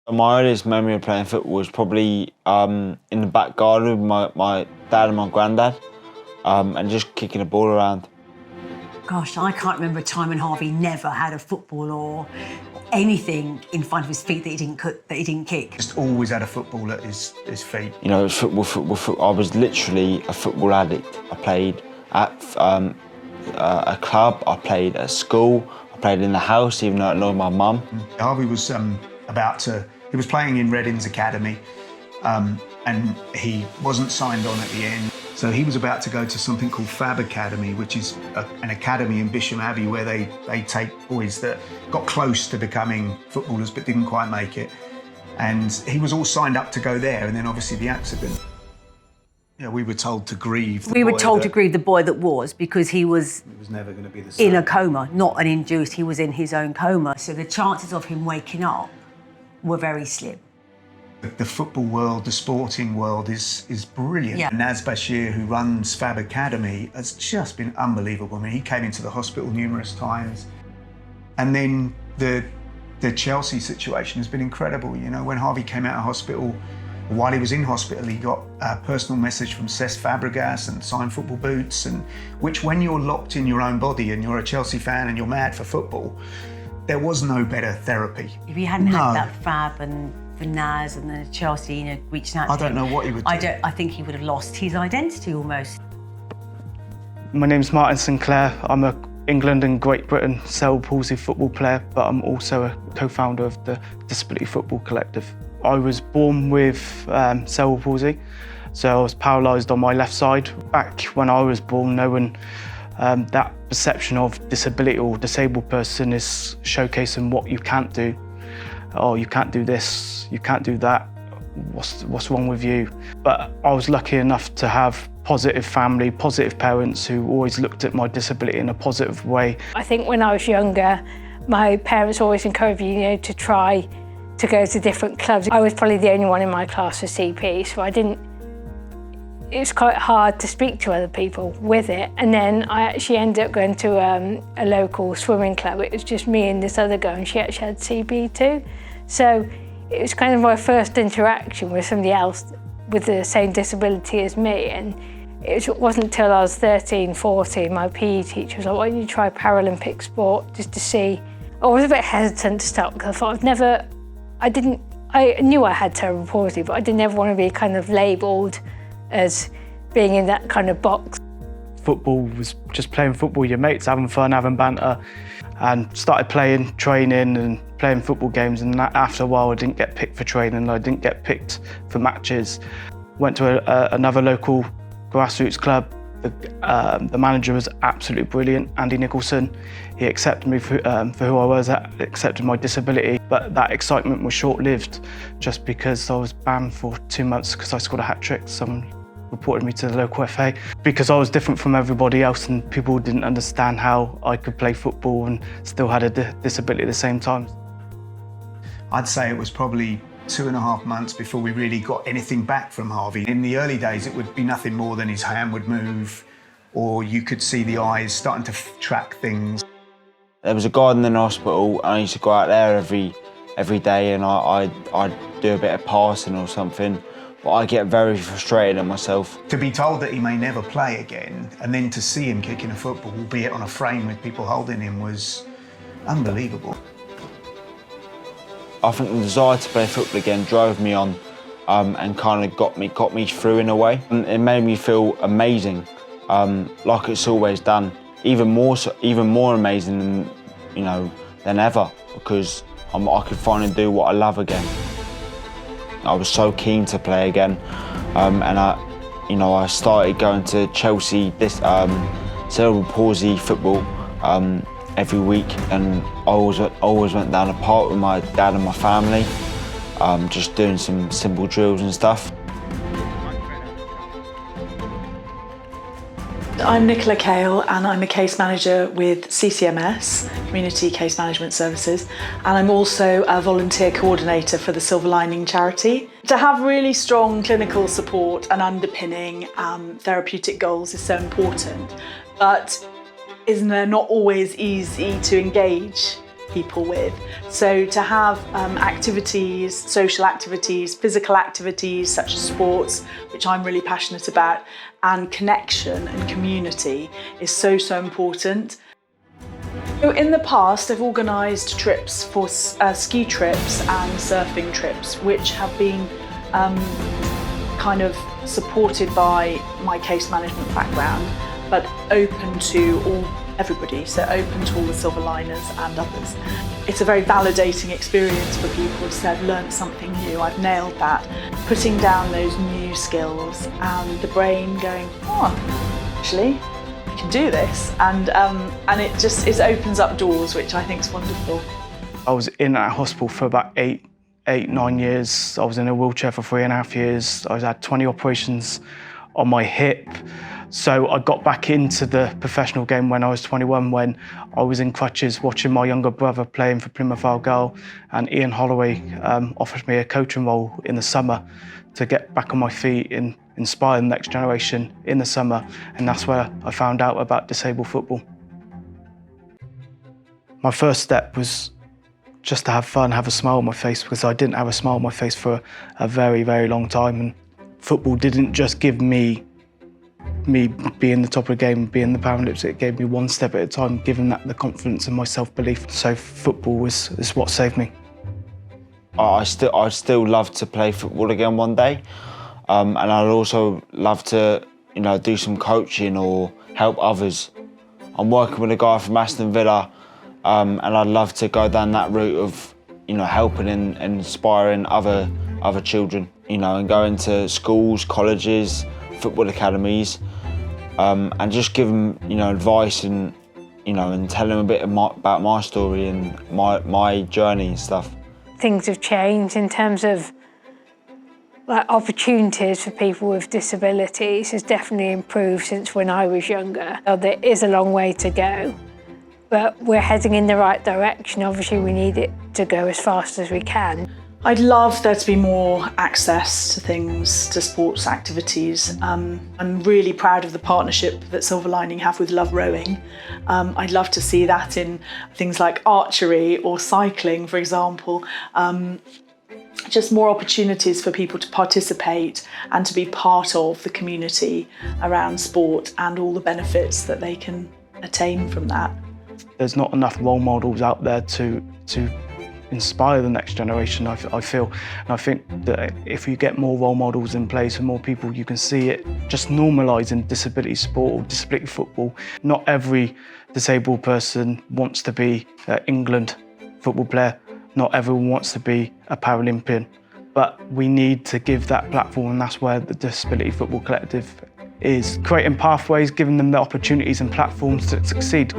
My earliest memory of playing football was probably in the back garden with my dad and my granddad, and just kicking a ball around. Gosh, I can't remember a time when Harvey never had a football or anything in front of his feet that he didn't kick. Just always had a football at his feet. You know, football. I was literally a football addict. I played at a club, I played at school, I played in the house, even though it annoyed my mum. Harvey was he was playing in Reading's academy, and he wasn't signed on at the end. So he was about to go to something called Fab Academy, which is an academy in Bisham Abbey where they take boys that got close to becoming footballers but didn't quite make it. And he was all signed up to go there, and then obviously the accident. Yeah, we were told to grieve the boy. We were told to grieve the boy that was, because he was never going to be the same. In a coma, not an induced, he was in his own coma. So the chances of him waking up were very slim. The football world, the sporting world is brilliant. Yeah. Naz Bashir, who runs Fab Academy, has just been unbelievable. I mean, he came into the hospital numerous times. And then the Chelsea situation has been incredible. You know, when Harvey came out of hospital, while he was in hospital, he got a personal message from Cesc Fabregas and signed football boots, and which, when you're locked in your own body and you're a Chelsea fan and you're mad for football, there was no better therapy. If he hadn't had that Fab and the Naz and the Chelsea, you know, reaching out to him, I don't know what he would do. I think he would have lost his identity almost. My name's Martin Sinclair. I'm a England and Great Britain cerebral palsy football player, but I'm also a co-founder of the Disability Football Collective. I was born with cerebral palsy, so I was paralysed on my left side. Back when I was born, no one, that perception of disability or disabled person is showcasing what you can't do. Oh, you can't do this, you can't do that, what's wrong with you? But I was lucky enough to have positive family, positive parents who always looked at my disability in a positive way. I think when I was younger, my parents always encouraged me, you know, to try to go to different clubs. I was probably the only one in my class for CP, so it was quite hard to speak to other people with it. And then I actually ended up going to a local swimming club. It was just me and this other girl, and she actually had CP too. So it was kind of my first interaction with somebody else with the same disability as me. And it wasn't until I was 13, 14, my PE teacher was like, why don't you try Paralympic sport just to see. I was a bit hesitant to start because I thought I knew I had cerebral palsy, but I didn't ever want to be kind of labelled as being in that kind of box. Football was just playing football with your mates, having fun, having banter, and started playing, training and playing football games, and after a while I didn't get picked for training, I didn't get picked for matches. Went to another local grassroots club. The manager was absolutely brilliant, Andy Nicholson. He accepted me for who I was, accepted my disability, but that excitement was short-lived just because I was banned for 2 months because I scored a hat-trick. Someone reported me to the local FA because I was different from everybody else and people didn't understand how I could play football and still had a disability at the same time. I'd say it was probably 2.5 months before we really got anything back from Harvey. In the early days, it would be nothing more than his hand would move, or you could see the eyes starting to track things. There was a garden in the hospital, and I used to go out there every day, and I'd do a bit of passing or something, but I get very frustrated at myself. To be told that he may never play again, and then to see him kicking a football, albeit on a frame with people holding him, was unbelievable. I think the desire to play football again drove me on, and kind of got me through in a way. And it made me feel amazing, like it's always done. Even more amazing than ever, because I could finally do what I love again. I was so keen to play again, and I started going to Chelsea cerebral palsy football every week, and I always went down the park with my dad and my family, just doing some simple drills and stuff. I'm Nicola Cale and I'm a case manager with CCMS, Community Case Management Services, and I'm also a volunteer coordinator for the Silver Lining charity. To have really strong clinical support and underpinning therapeutic goals is so important, but isn't it not always easy to engage people with. So to have activities, social activities, physical activities such as sports, which I'm really passionate about, and connection and community is so important. So in the past, I've organised trips for ski trips and surfing trips, which have been kind of supported by my case management background, but open to everybody, so open to all the silver liners and others. It's a very validating experience for people to say, I've learned something new, I've nailed that. Putting down those new skills and the brain going, oh, actually, I can do this. And it opens up doors, which I think is wonderful. I was in that hospital for about 9 years. I was in a wheelchair for 3.5 years. I had 20 operations on my hip. So I got back into the professional game when I was 21, when I was in crutches watching my younger brother playing for Plymouth Argyle, and Ian Holloway offered me a coaching role in the summer to get back on my feet and inspire the next generation in the summer, and that's where I found out about disabled football. My first step was just to have fun, have a smile on my face, because I didn't have a smile on my face for a very, very long time, and football didn't just give me being the top of the game, being the Paralympics, it gave me one step at a time, giving that the confidence and my self-belief. So football is what saved me. I'd still love to play football again one day, and I'd also love to, do some coaching or help others. I'm working with a guy from Aston Villa, and I'd love to go down that route of, helping and inspiring other children, and going to schools, colleges, football academies, and just give them, advice and, and tell them a bit about my story and my journey and stuff. Things have changed in terms of opportunities for people with disabilities has definitely improved since when I was younger. There is a long way to go, but we're heading in the right direction. Obviously, we need it to go as fast as we can. I'd love there to be more access to things, to sports activities. I'm really proud of the partnership that Silver Lining have with Love Rowing. I'd love to see that in things like archery or cycling, for example. Just more opportunities for people to participate and to be part of the community around sport and all the benefits that they can attain from that. There's not enough role models out there to inspire the next generation, I feel. And I think that if you get more role models in place and more people, you can see it just normalising disability sport or disability football. Not every disabled person wants to be an England football player. Not everyone wants to be a Paralympian. But we need to give that platform, and that's where the Disability Football Collective is. Creating pathways, giving them the opportunities and platforms to succeed.